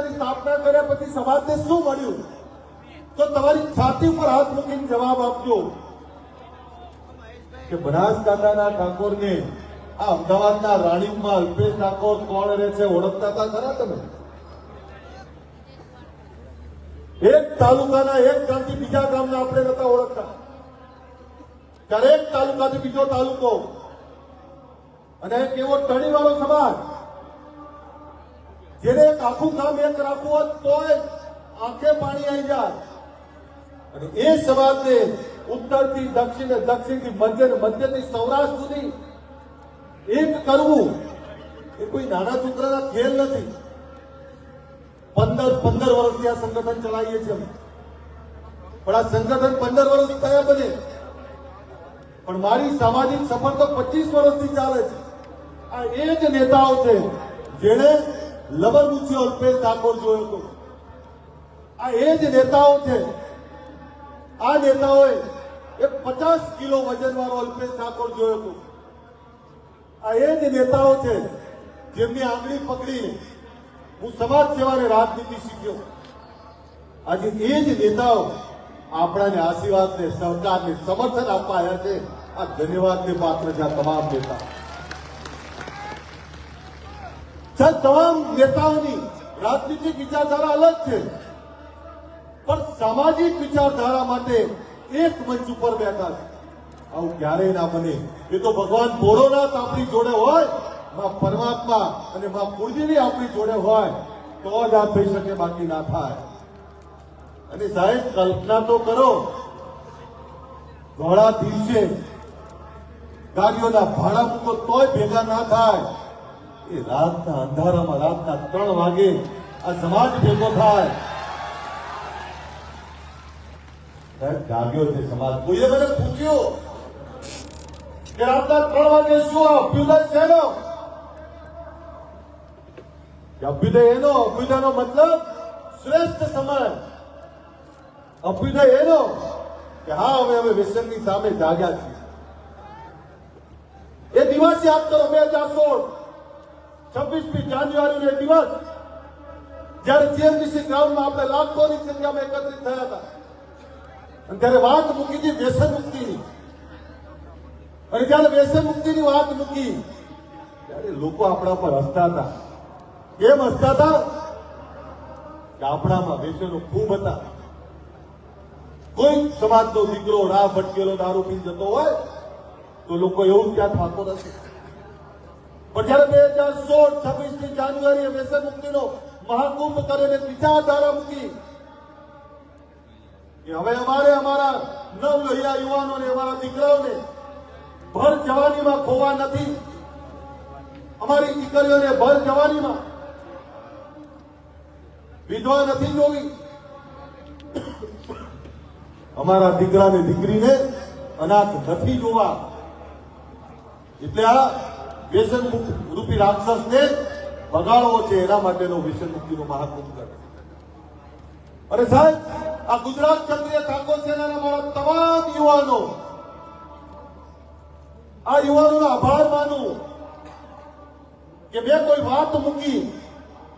સ્થાપના કર્યા પછી સમાજને શું મળ્યું? તો તમારી છાતી ઉપર હાથ મૂકીને જવાબ આપજો કે બનાસકાંઠાના ઠાકોરને આ અમદાવાદના રાણીપમાં અલ્પેશ ઠાકોર કોણ રહે છે ઓળખતા હતા ખરા તમે? એક તાલુકાના એક ગામથી બીજા ગામના આપણે નતા ઓળખતા, ત્યારે એક તાલુકાથી બીજો તાલુકો, અને એક એવો ટણીવાળો સમાજ જેને એક આખું ગામ એક રાખવું હોત તોય આંખે પાણી આવી જાય, અને એ સમાજને ઉત્તરથી દક્ષિણે, દક્ષિણથી મધ્યથી સૌરાષ્ટ્ર સુધી એક કરવું એ કોઈ નાના છોકરાના ખેલ નથી. 15 વર્ષથી આ સંગઠન ચલાવીએ છીએ, પણ આ સંગઠન 15 વર્ષ થયા બને, પણ મારી સામાજિક સફર તો 25 વર્ષથી ચાલે છે. આ એ જ નેતાઓ છે જેણે લબરમુચી અલ્પેશ ઠાકોર જોયો હતો. આ એ જ નેતાઓ છે, આ નેતાઓએ એક 50 કિલો વજન વાળો અલ્પેશ ઠાકોર જોયો હતો. આ એ જ નેતાઓ છે જેમની આંગળી પકડીને હું સમાજ સેવાને રાજનીતિ શીખ્યો. આજે એ જ નેતાઓ આપણાને આશીર્વાદને, સહકારને, સમર્થન આપવા આવ્યા છે. આ ધન્યવાદને પાત્ર છે આ તમામ નેતા. તમામ નેતાઓની રાજનીતિક વિચારધારા અલગ છે, પણ સામાજિક વિચારધારા માટે એક મંચ ઉપર બેઠા છે. આવું ક્યારેય ના બને. એ તો ભગવાન ભોળોનાથ આપણી જોડે હોય, માં પરમાત્મા અને માં કુળદેવી આપણી જોડે હોય તો જ આ થઈ શકે, બાકી ના થાય. અને સાહેબ કલ્પના તો કરો, ઘોડા દિવસે ગાડીઓના ભાડા મૂકો તોય ભેગા ના થાય. એ રાતના અંધારામાં રાતના 3 વાગે આ સમાજ ભેગો થાય. જાગ્યો છે સમાજ. કોઈએ મને પૂછ્યું કે રાતના 3 વાગે શું અભ્યુદય છે એનો? અભ્યુદયનો મતલબ શ્રેષ્ઠ સમય. અભ્યુદય એનો કે હા હવે અમે વ્યસનની સામે જાગ્યા છીએ. એ દિવસ યાદ કરો, 2016 26મી જાન્યુઆરીનો એ દિવસ જયારે જીએમડીસી ગ્રાઉન્ડમાં આપણે લાખોની સંખ્યામાં એકત્રિત થયા હતા, અને ત્યારે વાત મૂકી હતી વ્યસન મુક્તિની. અને જયારે વ્યસન મુક્તિની વાત મૂકી ત્યારે લોકો આપણા પર હસતા હતા. કેમ હસતા હતા? કે આપણામાં વ્યસનો ખૂબ હતા. કોઈ સમાજનો દીકરો રાહ ભટકેલો દારૂ પી જતો હોય તો લોકો એવું ક્યાં થતો નથી. પણ જયારે 2016 26મી જાન્યુઆરીએ વ્યસન મુક્તિનો મહાકુંભ કરીને વિચારધારા મૂકી કે હવે અમારે અમારા નવલોહિયા યુવાનોને, અમારા દીકરાઓને ભર જવાનીમાં ખોવા નથી. અમારી દીકરીઓને ભર જવાનીમાં વિધવા નથી જોવી. અમારા દીકરાને, દીકરીને અનાથ નથી જોવા. એટલે આ વ્યસન રૂપી રાક્ષસને ભગાડવો છે, એના માટેનો વ્યસન મુક્તિનો મહાકુંભ કરે. અને સાહેબ આ ગુજરાત ક્ષત્રિય ઠાકોર સેનાના મારા તમામ યુવાનો, આ યુવાનોનો આભાર માનું કે મેં કોઈ વાત મૂકી,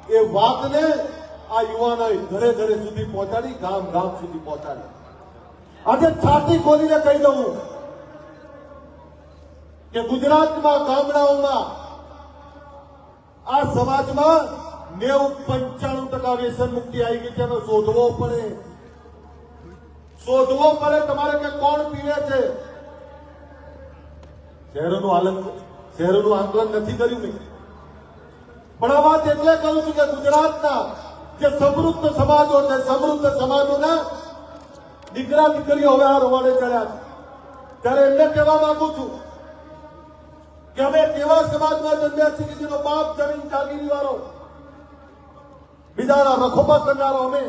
એ વાતને આ યુવાનોએ ઘરે ઘરે સુધી પહોંચાડી, ગામ ગામ સુધી પહોંચાડી. આજે છાતી ખોલીને કહી દઉં કે ગુજરાતમાં ગામડાઓમાં આ સમાજમાં 90-95% વ્યસન મુક્તિ આવી ગઈ છે. એનો શોધવો પડે તમારે કે કોણ પીવે છે. શહેરોનું આંકલન નથી કર્યું મેં, પણ આ વાત એટલે કરું છું કે ગુજરાતના જે સમૃદ્ધ સમાજો છે, સમૃદ્ધ સમાજોના દીકરા દીકરીઓ હવે આ રવાડે ચડ્યા છે. ત્યારે એમને કહેવા માંગુ છું કે અમે કેવા સમાજમાં જન્મ્યા છીએ કે જેનો બાપ જમીન જાગીરી વાળો, બીજાના રખોપા કરનારો. અમે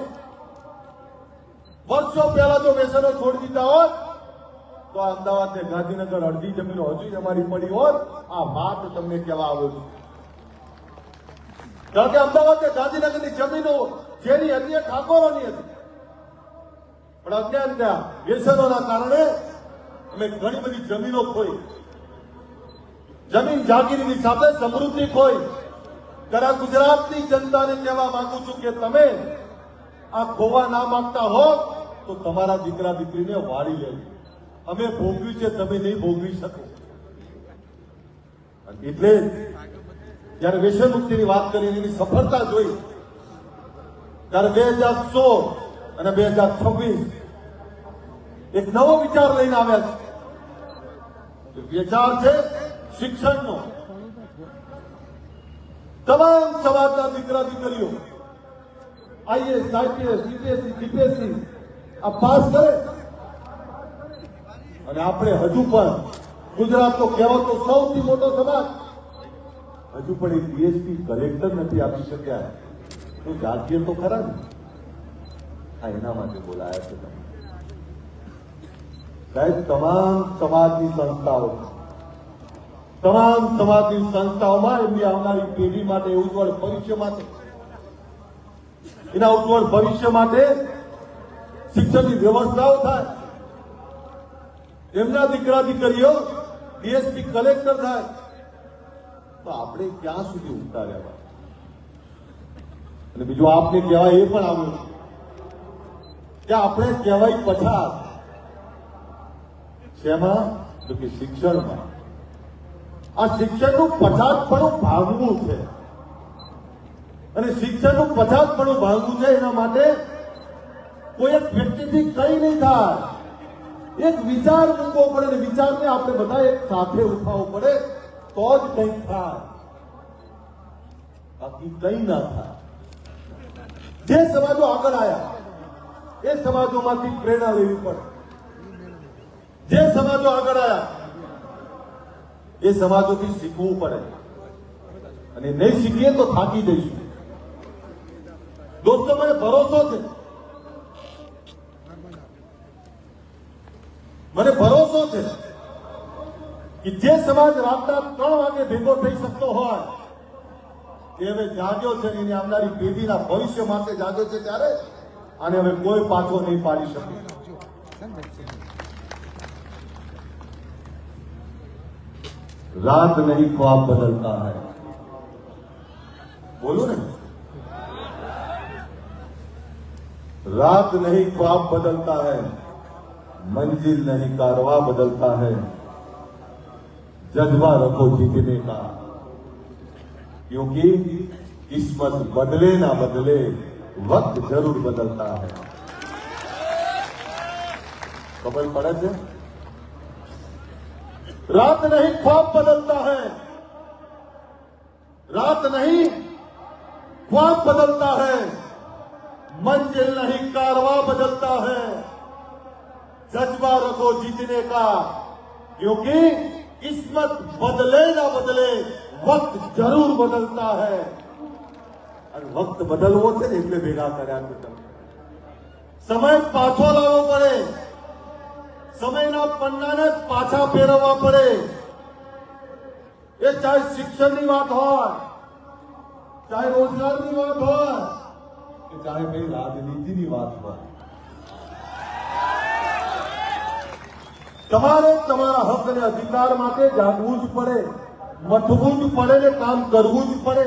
વર્ષો પહેલા જો વ્યસનો છોડી દીધા હોત તો અમદાવાદ ને ગાંધીનગર અડધી જમીનો હજુ અમારી પડી હોત. આ વાત તમને કહેવા આવ્યો છું. કારણ કે અમદાવાદ ને ગાંધીનગરની જમીનો જેની હતી એ ઠાકોરોની હતી, પણ અજ્ઞાનના વ્યસનોના કારણે અમે ઘણી બધી જમીનો ખોઈ, જમીન જાગીરીની સાથે સમૃદ્ધિ ખોઈ. ત્યારે ગુજરાતની જનતાને કહેવા માંગુ છું કે તમે આ ખોવા ના માંગતા હો તો તમારા દીકરા દીકરીને વાળી લેજો. અમે ભોગવ્યું છે, તમે નહીં ભોગવી શકો. એટલે જયારે વ્યસન મુક્તિની વાત કરી એની સફળતા જોઈ ત્યારે 2016 અને 2026 એક નવો વિચાર લઈને આવ્યા છે. વિચાર છે શિક્ષણનો. તમામ સમાજના દીકરા દીકરીઓ આઈએસ, આઈપીએસ, યુપીએસસી, જીપીએસસી આ પાસ કરે અને આપણે હજુ પણ ગુજરાતનો કહેવાતો સૌથી મોટો સમાજ હજુ પણ એક ડીએસપી કલેક્ટર નથી આપી શક્યા. તો જાગીએ તો ખરા ને. આ એના માટે બોલાયા છે તમે સાહેબ. તમામ સમાજની સંસ્થાઓમાં એમની આવનારી પેઢી માટે, ઉજ્જવળ ભવિષ્ય માટે, એના ઉજ્જવળ ભવિષ્ય માટે શિક્ષણની વ્યવસ્થાઓ થાય. એમના દીકરા દીકરીઓ ડીએસપી કલેક્ટર થાય. તો આપણે ક્યાં સુધી ઉતાર્યા? અને બીજું આપને કહેવાય એ પણ આવ્યું કે આપણે કહેવાય પછાત. શેમાં? તો કે શિક્ષણમાં. આ શિક્ષણનું પછાતપણું ભાંગવું છે અને શિક્ષણનું પછાતપણું ભાંગવું છે એના માટે કોઈ એક વ્યક્તિથી કઈ નહીં થાય. એક વિચાર મૂકવો પડે અને વિચારને આપણે બધા એક સાથે ઉઠાવવો પડે તો જ કંઈક થાય, બાકી કંઈ ના થાય. જે સમાજો આગળ આવ્યા એ સમાજોમાંથી પ્રેરણા લેવી પડે. જે સમાજો આગળ આવ્યા એ સમાજોથી શીખવું પડે અને નહીં શીખીએ તો થાકી જઈશું. દોસ્તો, મને ભરોસો છે, કે જે સમાજ રાતના 3 વાગે ભેગો થઈ શકતો હોય એ હવે જાગ્યો છે. એની આવનારી પેઢીના ભવિષ્ય માટે જાગ્યો છે. ત્યારે આને હવે કોઈ પાછો નહીં પાડી શકે. रात नहीं ख्वाब बदलता है. बोलो ने. रात नहीं ख्वाब बदलता है, मंजिल नहीं कारवा बदलता है. जज्बा रखो जीतने का, क्योंकि किस्मत बदले ना बदले वक्त जरूर बदलता है. खबर पड़े છે? रात नहीं ख्वाब बदलता है, रात नहीं ख्वाब बदलता है, मंजिल नहीं कारवा बदलता है. जज्बा रखो जीतने का, क्योंकि किस्मत बदले ना बदले वक्त जरूर बदलता है. અને વક્ત બદલવો છે ને એટલે ભેગા કર્યા છે તમે. સમય પાછો લાવવો પડે, સમયના પન્નાને પાછા ફેરવવા પડે. એ ચાહે શિક્ષણની વાત હોય, ચાહે રોજગારની વાત હોય, કે ચાહે કઈ રાજનીતિની વાત હોય. તમારે તમારા હક અને અધિકાર માટે જાગવું જ પડે, મથવું જ પડે ને કામ કરવું જ પડે.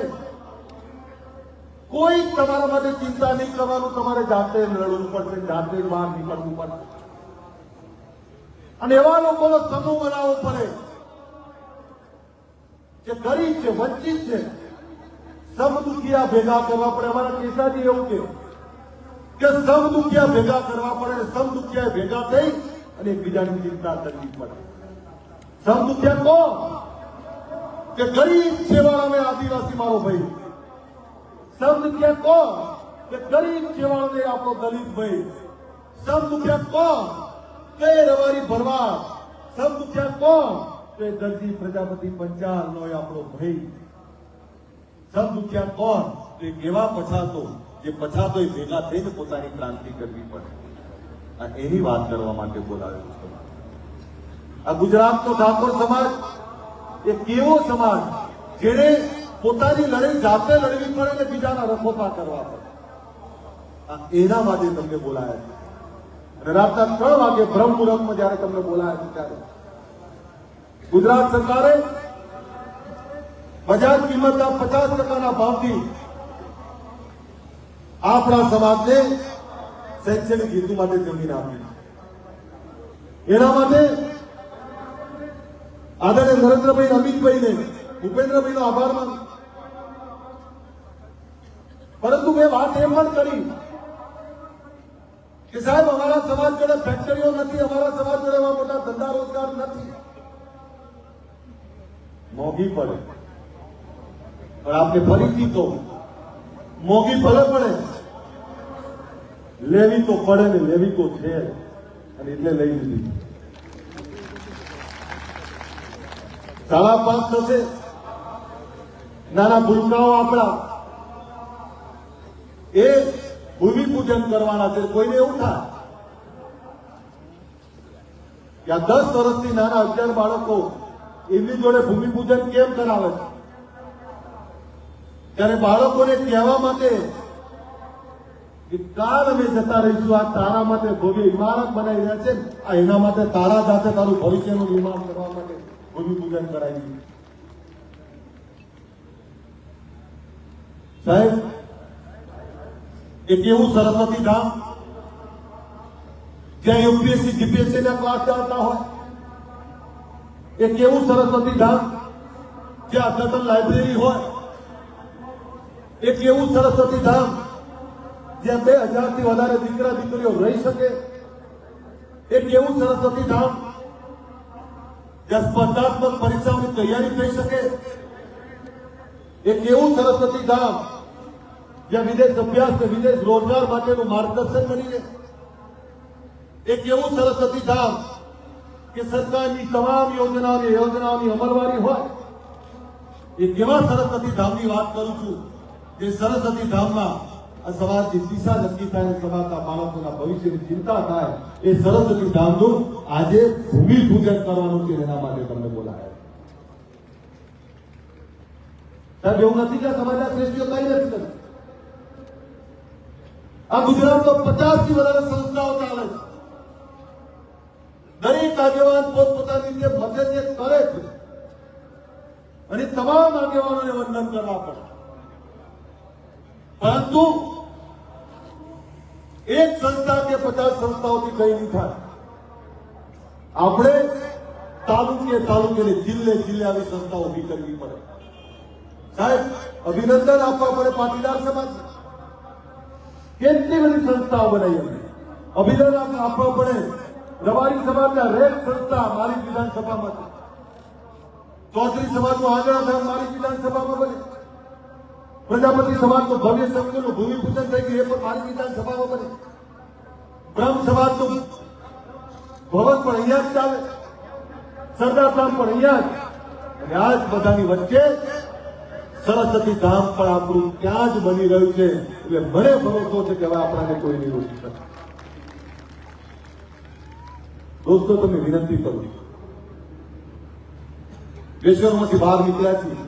કોઈ તમારા માટે ચિંતા નહીં કરવાનું. તમારે જાતે લડવું પડશે, જાતે બહાર નીકળવું પડશે અને એવા લોકોનો સમૂહ બનાવવો પડે જે ગરીબ છે, વંચિત છે. સમદુખિયા ભેગા કરવા પડે. અમારા કેસાજી એવું કે સમદુખિયા ભેગા કરવા પડે. સમદુખિયા ભેગા થઈ અને એકબીજાની ચિંતા કરવી પડે. સમદુખિયા કોણ? કે ગરીબ છેવાડા મેં આદિવાસી મારો ભાઈ. સમદુખિયા કોણ? કે ગરીબ છેવાડો ને આપણો દલિત ભાઈ. સમદુખિયા કોણ? કે રવારી ભરવા. સમદુખિયા કોણ? કે દરજી પ્રજાપતિ પંચાલનો આપણો ભાઈ. સમદુખિયા કોણ? તો એવા પછાતો જે પછાતો ભેગા થઈને પોતાની ક્રાંતિ કરવી પડે. એની વાત કરવા માટે બોલાવેલું છે. આ ગુજરાતનો ઠાકોર સમાજ એ કેવો સમાજ જેને પોતાની લડાઈ જાતે લડવી પડે ને બીજાના રખોપા કરવા પડે. એના માટે તમને બોલાયા છે. અને રાતના 3 વાગે બ્રહ્મ મુહૂર્તમાં જયારે તમને બોલાયા છે ત્યારે ગુજરાત સરકારે બજાર કિંમતના 50% ભાવથી આપણા સમાજને શૈક્ષણિક હેતુ માટે જમીન આપી. એના માટે આદરણીય નરેન્દ્રભાઈ, અમિતભાઈને, ભૂપેન્દ્રભાઈનો આભાર માનું. પરંતુ મેં વાત એમ પણ કરી કે સાહેબ, અમારા સમાજ જોડે ફેક્ટરીઓ નથી, અમારા સમાજ જોડે એવા મોટા ધંધા રોજગાર નથી. મોંઘી પડે, પણ આપણે ફરીથી કહું, મોંઘી ભલે પડે, લેવી તો પડે ને, લેવી તો છે, અને એટલે લઈ લીધી. 5.5 થશે. નાના ભૂલકાઓ આપણા એ ભૂમિપૂજન કરવાના છે. કોઈને એવું થાય કે આ 10 વર્ષથી નાના 11 બાળકો એમની જોડે ભૂમિપૂજન કેમ કરાવે છે? ત્યારે બાળકોને કહેવા માટે કે કાલ અમે જતા રહીશું, આ તારા માટે ભવ્ય ઇમારત બનાવી રહ્યા છે, આ એના માટે તારા જાતે તારું ભવિષ્યનું નિર્માણ કરવા માટે ભૂમિપૂજન કરાવી દીધું. સાહેબ, એક એવું સરસ્વતી ધામ જ્યાં યુપીએસસી જીપીએસસી ના ક્લાસ ચાલતા હોય, એક એવું સરસ્વતી ધામ જ્યાં અદ્યતન લાઇબ્રેરી હોય, એક એવું સરસ્વતી ધામ જ્યાં 2000 થી વધારે દીકરા દીકરીઓ રહી શકે, એક એવું સરસ્વતી ધામ જ્યાં સ્પર્ધાત્મક પરીક્ષાઓની તૈયારી થઈ શકે, એક એવું સરસ્વતી ધામ જ્યાં વિદેશ અભ્યાસ કે વિદેશ રોજગાર માટેનું માર્ગદર્શન મળી રહે, એક એવું સરસ્વતી ધામ કે સરકારની તમામ યોજનાઓની અમલવારી હોય. એક એવા સરસ્વતી ધામની વાત કરું છું જે સરસ્વતી ધામમાં આ સમાજની દિશા નક્કી થાય, સમાજના બાળકોના ભવિષ્યની ચિંતા થાય. એ સરસ્વતી ધામનું આજે ભૂમિપૂજન કરવાનું છે, એના માટે તમને બોલાયા. સાહેબ, એવું નથી કે સમાજના શ્રેષ્ઠીઓ કઈ નથી કરતી. આ ગુજરાતમાં 50 થી વધારે સંસ્થાઓ ચાલે છે. દરેક આગેવાન પોતપોતાની રીતે મદદ કરે છે, અને તમામ આગેવાનોને વંદન કરવા પડે. પરંતુ એક સંસ્થા કે 50 સંસ્થાઓથી કઈ નહીં થાય. આપણે તાલુકે ને જિલ્લે આવી સંસ્થાઓ ઉભી કરવી પડે. સાહેબ, અભિનંદન આપવા પડે પાટીદાર સમાજ. કેટલી બધી સંસ્થાઓ બનાવી, અમે અભિનંદન આપવા પડે રબારી સમાજના રેડ સંસ્થા મારી વિધાનસભામાં છે. ચૌધરી સમાજનું આંગણા ધામ મારી વિધાનસભામાં બને. પ્રજાપતિ સમાજનું ભવ્ય સંકુલનું ભૂમિપૂજન થઈ ગયું, એ પણ મારી વિધાનસભામાં બને. બ્રહ્મ સમાજનું ભવન પણ અહીંયા જ ચાલે, સરદાર ધામ પણ અહીંયા જ. અને આ જ બધાની વચ્ચે સરસ્વતી ધામ પણ આપણું ત્યાં જ બની રહ્યું છે. એટલે મને ભરોસો છે કે હવે આપણને કોઈ નહીં રોકી શકે. દોસ્તો, તમે વિનંતી કરું, વેશ્વરમાંથી બહાર નીકળ્યા છીએ,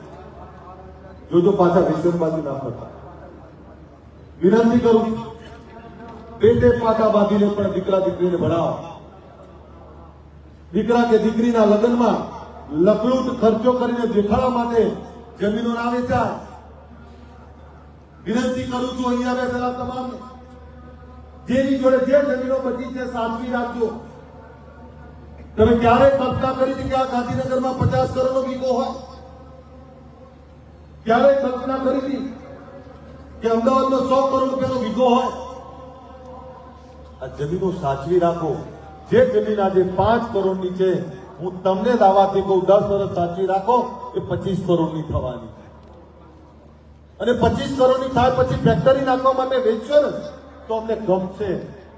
જોજો પાછા વેશ્વર બાજુ ના ફરતા. વિનંતી કરું, પેટે પાટા બાંધીને પણ દીકરા દીકરીને ભણાવો. દીકરા કે દીકરીના લગ્નમાં લખલૂટ ખર્ચો કરીને દેખાડવા માટે જમીનો ના વેચાય. વિનંતી કરું છું અહીંયા બેઠેલા તમામ, જેની જોડે જે જમીનો બચી છે સાચવી રાખજો. તમે ક્યારે કલ્પના કરી હતી કે આ ગાંધીનગરમાં 50 કરોડનો વીઘો હોય? ક્યારે કલ્પના કરી હતી કે અમદાવાદમાં 100 કરોડ રૂપિયાનો વીઘો હોય? આ જમીનો સાચવી રાખો. જે જમીન આજે 5 કરોડની છે, હું તમને દાવાથી કહું, 10 વર્ષ સાચવી રાખો, એ 25 કરોડની થવાની. અને 25 કરોડની થાય પછી ફેક્ટરી નાખવા માટે વેચશો ને તો અમને ગમશે.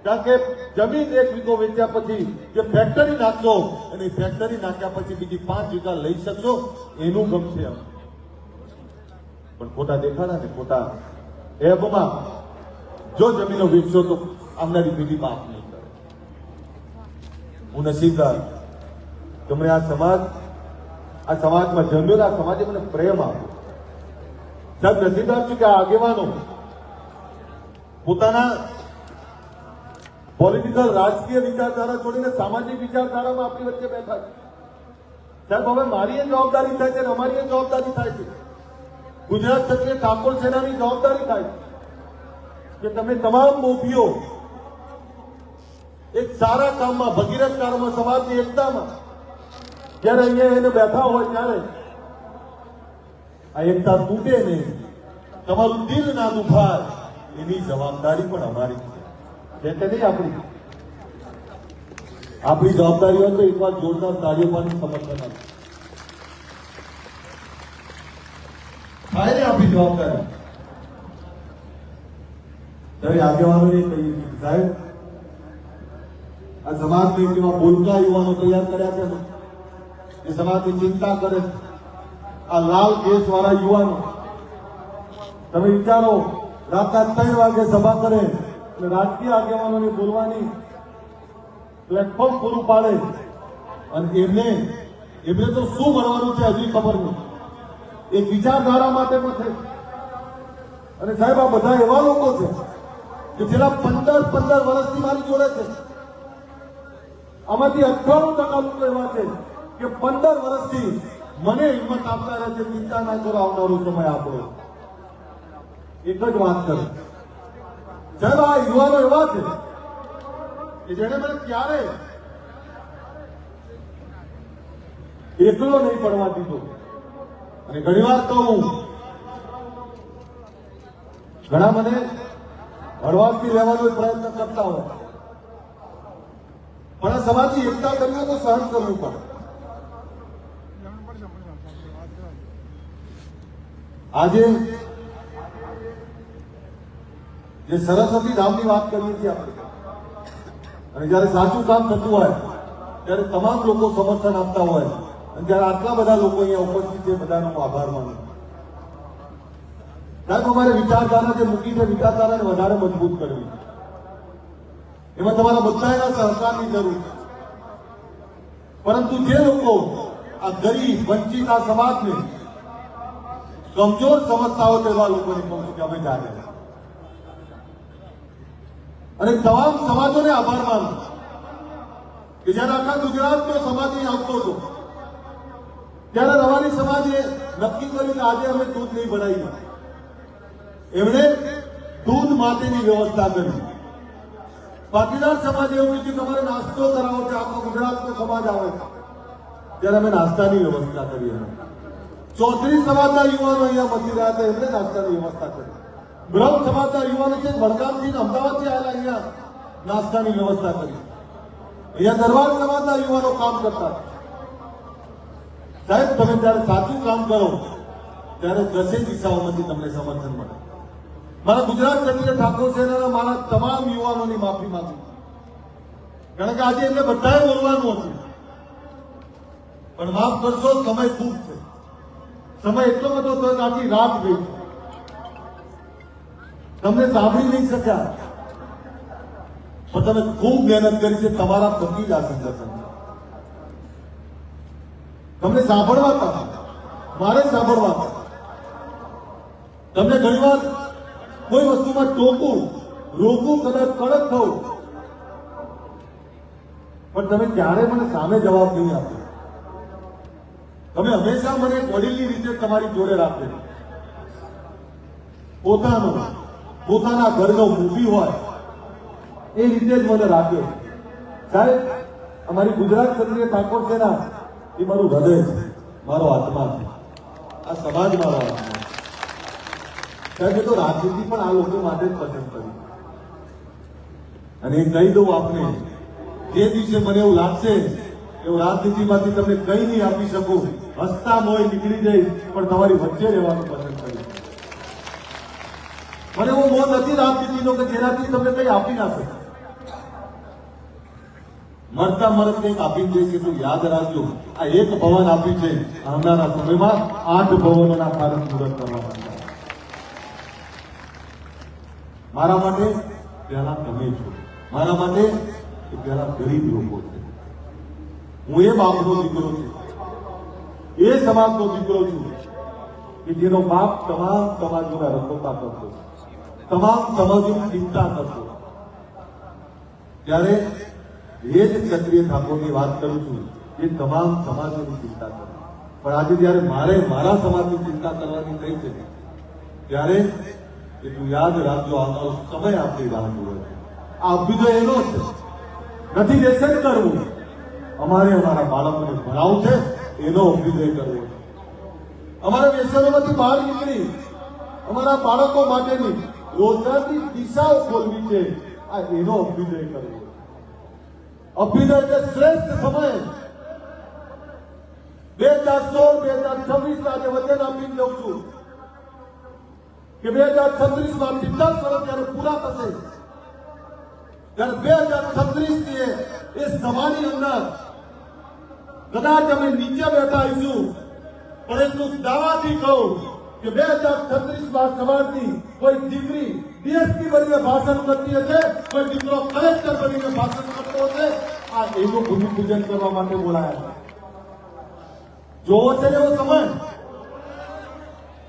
કારણ કે જમીન 1 વીઘો વેચ્યા પછી જે ફેક્ટરી નાખશો, અને ફેક્ટરી નાખ્યા પછી બીજી 5 વીઘા લઈ શકશો, એનું ગમશે. પણ ખોટા દેખાડા ને ખોટા એબમાં જો જમીનો વેચશો તો આવનારી પેઢી માફ નહીં કરે. હું નસીબદાર કે મને આ સમાજમાં જન્મેલા, આ સમાજે મને પ્રેમ આપ્યો. સાહેબ, નસીબદાર છું કે આ આગેવાનો પોતાના પોલિટિકલ રાજકીય વિચારધારા છોડીને સામાજિક વિચારધારામાં આપણી વચ્ચે બેઠા છે. સાહેબ, હવે મારી એ જવાબદારી થાય છે અને અમારી એ જવાબદારી થાય છે ગુજરાત ક્ષત્રિય ઠાકોર સેનાની જવાબદારી થાય કે તમે તમામ મોભીઓ એક સારા કામમાં, ભગીરથ કામમાં, સમાજની એકતામાં જ્યારે અહીંયા એને બેઠા હોય ત્યારે આ એકતા તૂટે નહીં, તમારું દિલ ના દુખાય, એની જવાબદારી પણ અમારી છે કે નહીં? આપણી જવાબદારી હોય તો એકવાર જોરદાર તાળીઓ પણ સમર્થન આપે. થાય ને આપણી જવાબદારી. ત્યારે આગેવાનોને કહીએ સાહેબ, આ સમાજની જેવા બોલકા યુવાનો તૈયાર કર્યા છે એ સમાજની ચિંતા કરે, આ લાલ કેસ વાળા યુવાનો, તમે વિચારો રાતના 3 વાગે સભા કરે એટલે રાજકીય આગેવાનોને બોલવાની પ્લેટફોર્મ પૂરું પાડે અને એમને તો શું મળવાનું છે હજી ખબર નહીં. એક વિચારધારા માટે પણ છે. અને સાહેબ આ બધા એવા લોકો છે કે છેલ્લા 15 વર્ષથી મારી જોડે છે. આમાંથી 98% લોકો એવા છે કે 15 વર્ષથી મને હિંમત આપતા રહે છે, ચિંતા ના કરો, આવનારો સમય આપણો. એક જ વાત કરી સાહેબ, આ યુવાનો એવા છે કે જેને મને ક્યારે એકલો નહીં પડવા દીધો. અને ઘણી વાર કહું, ઘણા મને હળવાશથી લેવાનો પ્રયત્ન કરતા હોય, પણ આ સમાજની એકતા કરીને તો સહન કરવું પડે. આજે જે સરસ્વતી ધામની વાત કરીએ છીએ આપણે, અને જયારે સાચું કામ થતું હોય ત્યારે તમામ લોકો સમર્થન આપતા હોય, અને જયારે આટલા બધા લોકો અહીંયા ઉપસ્થિત છે, બધાનો આભાર માનું. સાહેબ, અમારે વિચારધારા જે મૂકી છે, વિચારધારાને વધારે મજબૂત કરવી, એમાં તમારા બધાના સહકારની જરૂર છે. પરંતુ જે લોકો આ ગરીબ વંચિત આ સમાજને કમજોર સમજતા હોય તેવા લોકોને કહું છું કે અમે જાગે અને તમામ સમાજોને આભાર માનું કે જયારે આખા ગુજરાતનો સમાજ આવતો હતો ત્યારે રવાડી સમાજે નક્કી કર્યું કે આજે અમે દૂધ નહીં બનાવીએ. એમણે દૂધ માટેની વ્યવસ્થા કરી. પાટીદાર સમાજે એવું કીધું કે અમારે નાસ્તો કરાવો છે, આખો ગુજરાતનો સમાજ આવે છે, ત્યારે અમે નાસ્તાની વ્યવસ્થા કરી. ચૌધરી સમાજના યુવાનો અહીંયા મળી રહ્યા હતા, એમણે નાસ્તાની વ્યવસ્થા કરી. બ્રહ્મ સમાજના યુવાનો છે વડગામથી અમદાવાદથી આવેલા, અહીંયા નાસ્તાની વ્યવસ્થા કરી. અહીંયા દરબાર સમાજના યુવાનો કામ કરતા. સાહેબ, તમે જયારે સાચું કામ કરો ત્યારે 10 દિશાઓમાંથી તમને સમર્થન મળે. મારા ગુજરાત ક્ષત્રિય ઠાકોર સેનાના મારા તમામ યુવાનોની માફી માંગુ, કારણ કે આજે એમને બધાએ બોલવાનું હતું, પણ માફ કરશો, સમય ખૂબ છે. સમય એટલો બધો હતો કે આખી રાત ગઈ, તમને સાંભળી નહીં શક્યા, પણ તમે ખૂબ મહેનત કરી છે. તમારા થકી જ આ સંગઠન તમને સાંભળવા હતા, મારે સાંભળવા હતા. તમને ઘણીવાર કોઈ વસ્તુમાં ટોકું, રોકવું, કદાચ કડક થવું, પણ તમે ક્યારે મને સામે જવાબ નહીં આપ્યો. તમે હંમેશા મને વડીલની રીતે તમારી જોડે રાખેલી. પોતાના ઘરનો મૂવી હોય એ રીતે જ મને રાખ્યો. સાહેબ, અમારી ગુજરાત ક્ષત્રિય ઠાકોર સેના એ મારું હૃદય છે, મારો આત્મા છે, આ સમાજ મારો આત્મા છે. સાહેબ, એ તો રાજનીતિ પણ આ લોકો માટે જ પસંદ કરી. અને એ કહી દઉં આપને, જે દિવસે મને એવું લાગશે એવું રાજનીતિમાંથી તમને કઈ નહીં આપી શકું, હસતા મોય નીકળી જઈશ, પણ તમારી વચ્ચે રહેવાનું પસંદ કરીશ. મને એવો મોહ નથી રાજનીતિનો કે જેનાથી તમને કઈ આપી ના શકે. મરતા મરત કંઈક આપી દે છે તો યાદ રાખજો, આ એક ભવન આપ્યું છે, આવનારા સમયમાં 8 ભવનોના કાર્ય પૂર્ણ કરવાના. મારા માટે પહેલા તમે છો, મારા માટે પહેલા ગરીબ લોકો છે. હું એ બાપનો દીકરો છું, એ સમાજનો દીકરો છું કે જેનો બાપ તમામ સમાજોના રખોપા કરતો, તમામ સમાજોની ચિંતા કરતો. ત્યારે એ જ ક્ષત્રિય ઠાકોરની વાત કરું છું, એ તમામ સમાજોની ચિંતા કરે. પણ આજે જયારે મારે મારા સમાજની ચિંતા કરવાની થઈ છે ત્યારે એટલું યાદ રાખજો, આવનારો સમય આપણી રાહ જુએ છે. આ અભ્યુદય એનો છે, નથી વ્યસન કરવું, અમારે અમારા બાળકોને ભણાવવું છે, એનો અભ્યુદય કરવો છે. અમારે વ્યસનોમાંથી બહાર નીકળી અમારા બાળકો માટેની રોજગારની દિશાઓ ખોલવી છે, આ એનો અભ્યુદય કરવો. અભ્યુદય એટલે શ્રેષ્ઠ સમય 2016-2026 આજે વચન આપી દઉં છું કે 2036માં 50 વર્ષ જયારે પૂરા થશે ત્યારે 2036 ની એ સભાની અંદર કદાચ અમે નીચે બેઠા આવીશું, પણ એટલું દાવાથી કહું કે 2036માં સમાજની કોઈ દીકરી ડીએસપી બનીને ભાષણ કરતી હશે, કોઈ દીકરો કલેક્ટર બનીને ભાષણ કરતો હશે. આ એનું ભૂમિપૂજન કરવા માટે બોલાયા. જોવો છે એવો સમય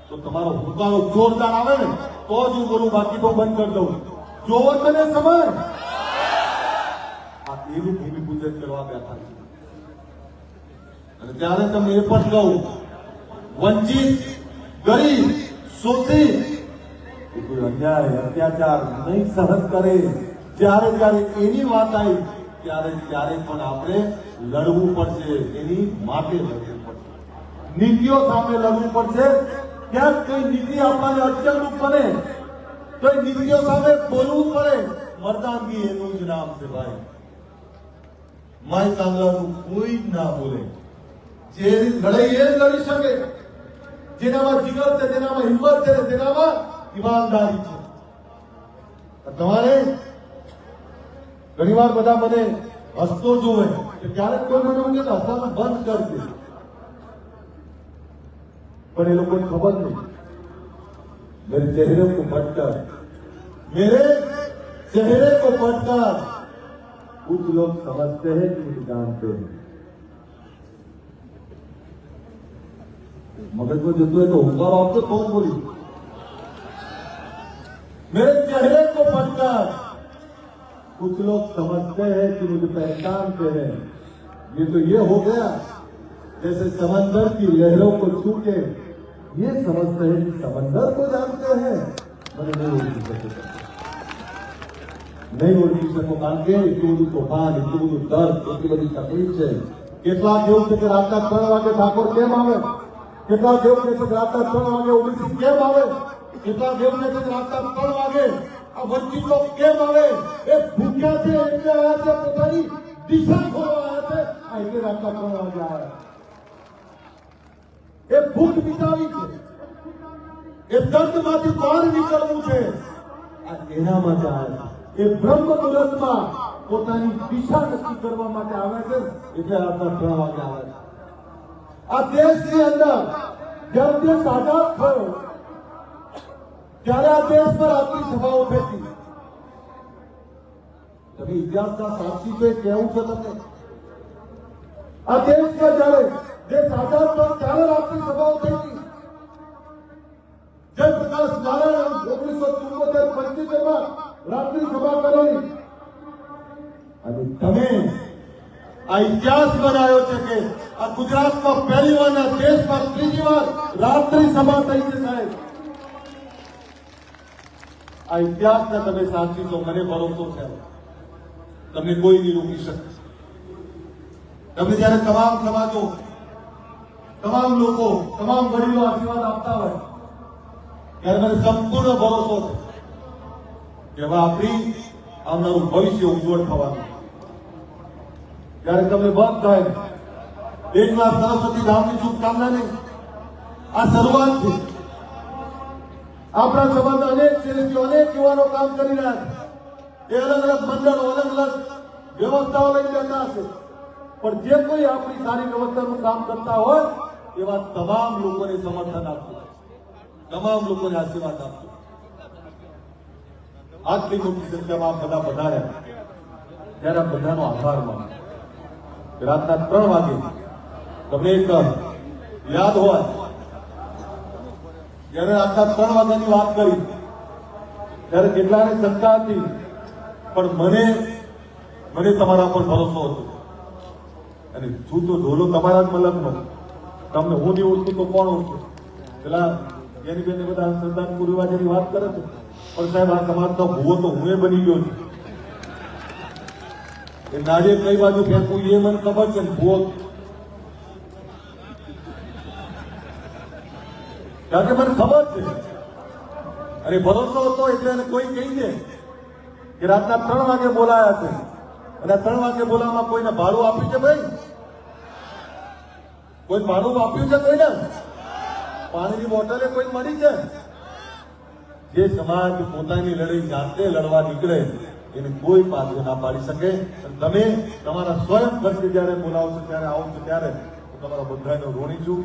તો તમારો હુંકારો જોરદાર આવે ને તો જ હું બોલું, બાકી તો બંધ કરી દઉં. જોવો છે ને સમય, આ એનું ભૂમિપૂજન કરવા બેઠા છે. અને ત્યારે તમને એ પણ કહું, વંચિત, ગરીબ, શોષિત કોઈ અન્યાય અત્યાચાર નહીં સહન કરે. જ્યારે જ્યારે એની વાત આવી ત્યારે પણ આપણે લડવું પડશે, એની માટે લડવું પડશે, નીતિઓ સામે લડવું પડશે. ક્યાંક કોઈ નીતિ આપણને અડચણરૂપ બને તો એ નીતિઓ સામે બોલવું પડે. મર્દાનગી એનું જ નામ છે ભાઈ. માય કાંગલાનું કોઈ જ ના બોલે. જે લડે એ લડી શકે, જેનામાં જીગર છે, જેનામાં હિંમત છે, જેનામાં ઈમાનદારી છે. તમારે ઘણી વાર બધા મને હસતો જોવે કે ક્યારેક કોઈ મને એવું કે હસવાનું બંધ કરી દે, પણ એ લોકોને ખબર નહીં मेरे चेहरे को पढ़कर कुछ लोग समझते हैं कि मुझे जानते हैं. मगर को जब तो होगा आपको कौन बोली, मेरे चेहरे को पढ़कर कुछ लोग समझते हैं कि मुझे पहचानते हैं. ये तो ये हो गया जैसे समंदर की लहरों को छू के ये समझते हैं कि समंदर को जानते हैं. मैंने नहीं ओळखी શકો કારણ કે એટલું બધું તોફાન, એટલું બધું દર્દ, એટલી બધી તકલીફ છે. કેટલાક એવું છે કે રાતના 3 વાગે ઠાકોર કેમ આવે, કેટલાક એવું છે કે રાતના 3 વાગે ઓબીસી કેમ આવે, કેટલાક એવું છે કે રાતના 3 વાગે આ વંચિત લોક કેમ આવે. એ ભૂખ્યા છે એટલે આવ્યા છે, પોતાની દિશા ખોલવા આવ્યા છે, આ એટલે રાતના 3 વાગે આવ્યા. એ ભૂખ મિટાવી છે, એ દર્દમાંથી બહાર નીકળવું છે, આ એના માટે આવે છે. એ બ્રહ્મ મુહૂર્તમાં પોતાની દિશા નક્કી કરવા માટે આવે છે, એટલે રાતના 3 વાગે આવે છે. આ દેશની અંદર જ્યારે દેશ આઝાદ થયો ત્યારે આ દેશ પર આટલી સભાઓ થતી. તમે ઇતિહાસના સાક્ષી છે, કેવું છે તમને? આ દેશમાં જ્યારે દેશ આઝાદ થયો ત્યારે આટલી સભાઓ થતી. જયપ્રકાશ નારાયણ 1974-75 રાત્રિ સભા કરેલી. અને તમે આ ઇતિહાસ બનાવ્યો છે કે આ ગુજરાતમાં પહેલી વાર, દેશમાં ત્રીજી વાર રાત્રિ સભા થઈ છે સાહેબ. આ ઇતિહાસના તમે સાક્ષી છો, મને ભરોસો છે, તમને કોઈ નહીં રોકી શકે. તમે જયારે તમામ સમાજો, તમામ લોકો, તમામ વડીલો આશીર્વાદ આપતા હોય ત્યારે મને સંપૂર્ણ ભરોસો છે કે હવે આપણી આવનારું ભવિષ્ય ઉજ્જવળ થવાનું. ત્યારે તમને બંધ થાય 1 લાખ સરસ્વતી ધામની શુભકામના નહીં, આ શરૂઆત છે. આપણા સમાજના અનેક શ્રેષ્ઠીઓ, અનેક યુવાનો કામ કરી રહ્યા છે. એ અલગ અલગ મંડળો, અલગ અલગ વ્યવસ્થાઓ લઈને બેઠા હશે, પણ જે કોઈ આપણી સારી વ્યવસ્થાનું કામ કરતા હોય એવા તમામ લોકોને સમર્થન આપવું, તમામ લોકોને આશીર્વાદ આપવું. આટલી મોટી સંખ્યામાં બધા પધાર્યા ત્યારે આ બધાનો આભાર માનો. રાતના 3 વાગે તમને એક યાદ હોય જયારે રાતના 3 વાગ્યાની વાત કરી ત્યારે કેટલાને શંકા હતી, પણ મને તમારા પર ભરોસો હતો. અને છું તો ઢોલો તમારા જ મલકનો, તમને હું નહીં ઓળખું તો કોણ ઓળખું? પેલા એની બેને બધા સરદારપુર રિવાજની વાત કરે છે, પણ સાહેબ આ સમાજનો ભૂવો તો હું બની ગયો છું. એ નાળિયેર કઈ બાજુ ફેંકવું એ મને ખબર છે. ભૂવો કારણ કે મને ખબર છે, અને ભરોસો હતો એટલે એને કોઈ કહી દે કે રાતના 3 વાગે બોલાયા છે, અને 3 વાગે બોલાવવામાં કોઈને ભાડું આપ્યું છે? ભાઈ કોઈ ભાડું આપ્યું છે? કોઈને પાણીની બોટલે કોઈ મળી છે? જે સમાજ પોતાની લડાઈ જાતે લડવા નીકળે એને કોઈ પાછું ના પાડી શકે. તમે તમારા સ્વયં ખર્ચે જયારે બોલાવશો, ત્યારે આવો છો, ત્યારે હું તમારા બધાનો ઋણી છું.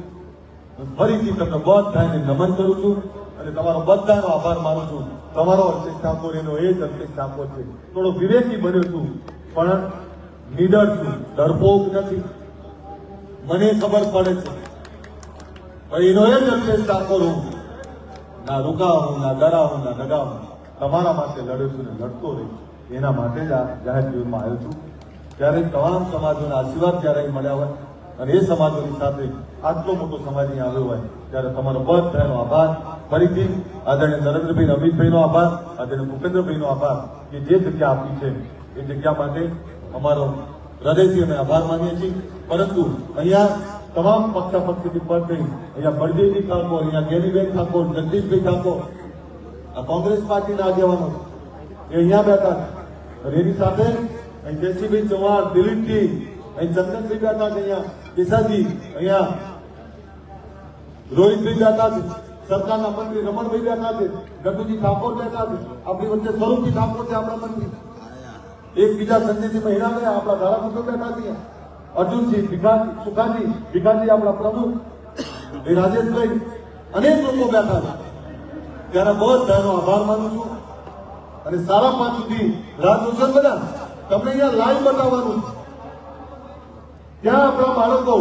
ફરીથી તમને બધાને નમન કરું છું અને તમારો બધાનો આભાર માનું છું. તમારો અલ્પેશ ઠાકોર એનો એ જ અલ્પેશ ઠાકોર છે. થોડો વિવેકી બન્યો છું, પણ નીડર છું, ડરપોક નથી. મને ખબર પડે છે એનો એ જ અલ્પેશ ઠાકોર હું. ના રૂકાવું, ના ડરાવું, ના ડગાવું. તમારા માટે લડ્યો છું ને લડતો રહીશ. એના માટે જ આ જાહેર જીવનમાં આવ્યો છું. ત્યારે તમામ સમાજોના આશીર્વાદ જ્યારે મળ્યા હોય અને એ સમાજોની સાથે આટલો મોટો સમાજ અહીં આવ્યો હોય, ત્યારે તમારો બધાનો આભાર. ફરીથી આદરણીય નરેન્દ્રભાઈ, અમિતભાઈનો આભાર, આદરણીય ભૂપેન્દ્રભાઈનો આભાર કે જે જગ્યા આપી છે એ જગ્યા માટે અમારો હૃદયથી અમે આભાર માનીએ છીએ. પરંતુ અહીંયા તમામ પક્ષાપક્ષીથી પર થઈ અહીંયા બળદેવજી ઠાકોર, અહીંયા ગેનીબેન ઠાકોર, જગદીશભાઈ ઠાકોર, આ કોંગ્રેસ પાર્ટીના આગેવાનો એ અહીંયા બેઠા છે. એની સાથે અહીં જયસિંહભાઈ ચૌહાણ, દિલીપજી, અહીં ચંદનભાઈ બેઠા છે, અહીંયા કેસાજી, અહીંયા રોહિતભાઈ બેઠા છે, સરકારના મંત્રી રમણભાઈ બેઠા છે, ગટુજી ઠાકોર બેઠા છે, આપણી વચ્ચે સ્વરૂપજી ઠાકોર છે આપણા મંત્રી, એકબીજા સંજયસિંહ મહિરાભાઈ આપણા ધારાસભ્યો બેઠા છે, અર્જુનસિંહ સુખાજી ભીખાજી આપણા પ્રમુખ, એ રાજેશભાઈ, અનેક લોકો બેઠા છે. ત્યારે બધાનો આભાર માનું છું. અને 5:30 સુધી રાજભૂષણ બધા તમને અહીંયા લાઈવ બતાવવાનું છે. ત્યાં આપણા બાળકો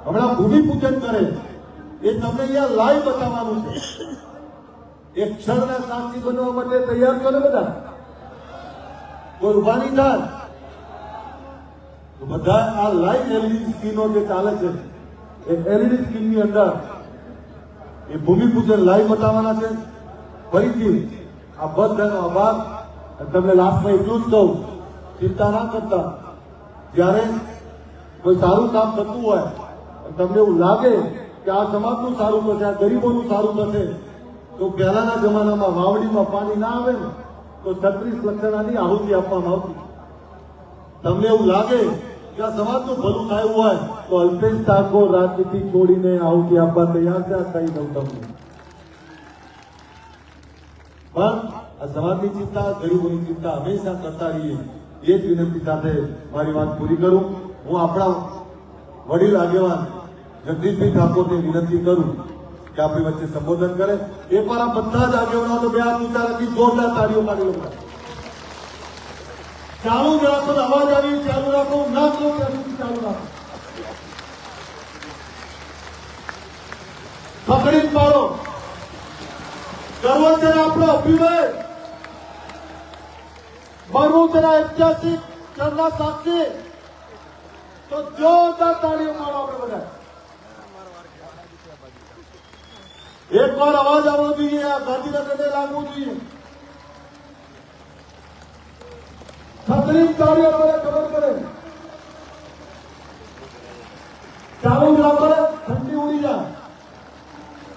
હમણાં ભૂમિપૂજન કરે એ તમને અહીંયા લાઈવ બતાવવાનું છે. એક ક્ષણના સાક્ષી બનવા માટે તૈયાર છો ને બધા? કોઈ ઉભા નહીં થાય તો બધા આ લાઈવ એલઈડી સ્ક્રીનો જે ચાલે છે એ એલઈડી સ્ક્રીનની અંદર એ ભૂમિપૂજન લાઈવ બતાવવાના છે. ફરીથી આ બધાનો આભાર. તમને લાસ્ટમાં એટલું જ કહું, ચિંતા ના કરતા. જ્યારે કોઈ સારું કામ થતું હોય તમને એવું લાગે કે આ સમાજનું સારું થશે, આ ગરીબોનું સારું થશે, તો પહેલાના જમાનામાં વાવડીમાં પાણી ના આવે ને તો 36 લક્ષણાની આહુતિ આપવામાં આવતી. તમને એવું લાગે કે આ સમાજનું ભલું થયું હોય તો અલ્પેશ ઠાકોર રાજનીતિ છોડીને આહુતિ આપવા તૈયાર છે. કહી દઉં તમને. પણ આ સમાજની ચિંતા, ગરીબોની ચિંતા હંમેશા કરતા રહીએ એ જ વિનંતી સાથે મારી વાત પૂરી કરું. હું આપણા વડીલ આગેવાન જગદીશભાઈ ઠાકોરને વિનંતી કરું કે આપણી વચ્ચે સંબોધન કરે. એકવાર આ બધા જ આગેવાનો તો 2 હાથ ઊંચા રાખી જોરદાર તાળીઓ પાડી લો. ચાલુ જ રાખો, અવાજ આવી ચાલુ રાખો, ના તો ચાલુ રાખો, પકડી જ પાડો. ગર્વ છે આપણો અભિનય, મરવું છે 81 ક્ષણના સાક્ષી. તો જોરદાર તાળીઓ મારો આપણે બધા. એકવાર અવાજ આવવો જોઈએ, આ ગાંધીનગરને લાગવું જોઈએ. છત્રીસ તાળીઓ મને ખબર પડે. ચાલુ જ રાખો, ઠંડી ઉડી જાય,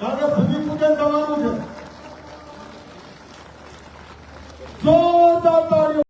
કારણ કે ભૂમિપૂજન થવાનું છે.